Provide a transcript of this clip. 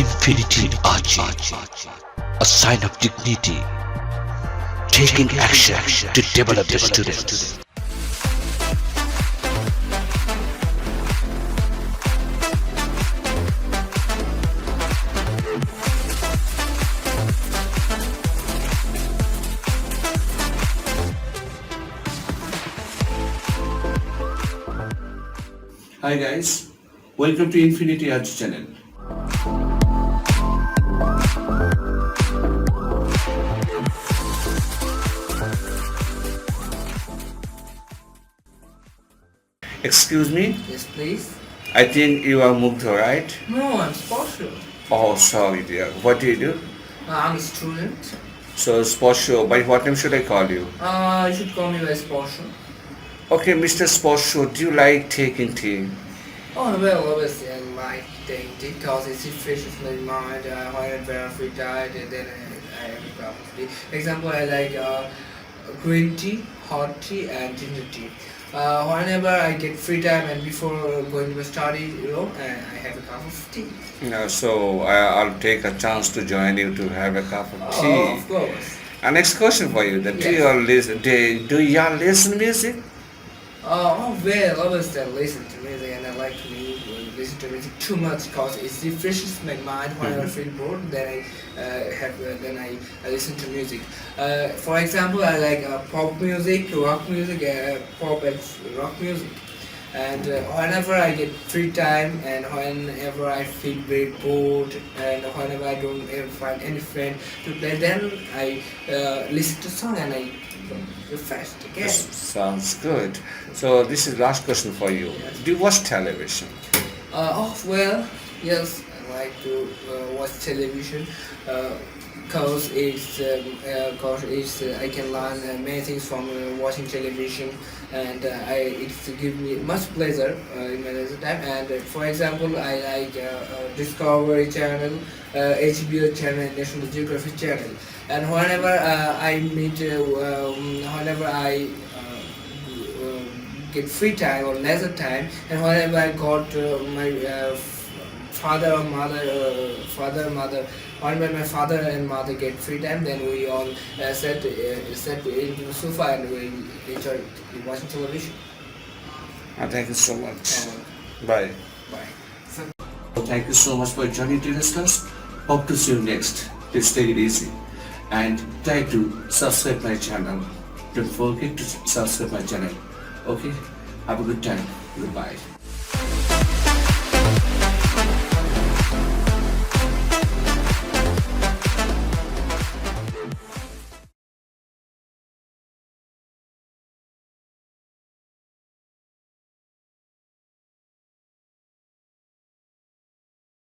Infinity Ahzee, a sign of dignity, taking action to develop the students. Hi guys, welcome to Infinity Ahzee channel. Excuse me, Yes, please. I think you are Mugdha, right? No, I'm Sporso. Oh, sorry dear. What do you do? I'm a student. So, Sporso, by what name should I call you? You should call me by Sporso. Okay, Mr. Sporso, do you like taking tea? Oh, well, obviously I like taking tea because it refreshes my mind. Whenever I'm free time, and then I have a cup of tea. Example, I like green tea, hot tea, and ginger tea. Whenever I get free time and before going to study, I have a cup of tea. So, I'll take a chance to join you to have a cup of Oh, tea. of course. Next question for you. Yes. Do you all listen music? Well, obviously I listen to music and I like to listen to music too much because it refreshes my mind when I feel bored. Then I listen to music. For example, I like pop music, rock music, pop and rock music. And whenever I get free time and whenever I feel very bored and whenever I don't ever find any friend to play, then I listen to song and I refreshed again. Yes, sounds good. So this is last question for you. Yes. Do you watch television? Well, yes, I like to watch television because I can learn many things from watching television, and it's give me much pleasure in my leisure time. And for example, I like Discovery Channel, HBO Channel, and National Geographic Channel. And whenever whenever I get free time or leisure time, and whenever I got my father or mother, whenever my father and mother get free time, then we all sit into the sofa and we enjoy watching television. Thank you so much. Uh, Bye. Bye. Thank you so much for joining to discuss. Hope to see you next. Please take it easy and try to subscribe my channel. Don't forget to subscribe my channel. Okay? Have a good time. Goodbye.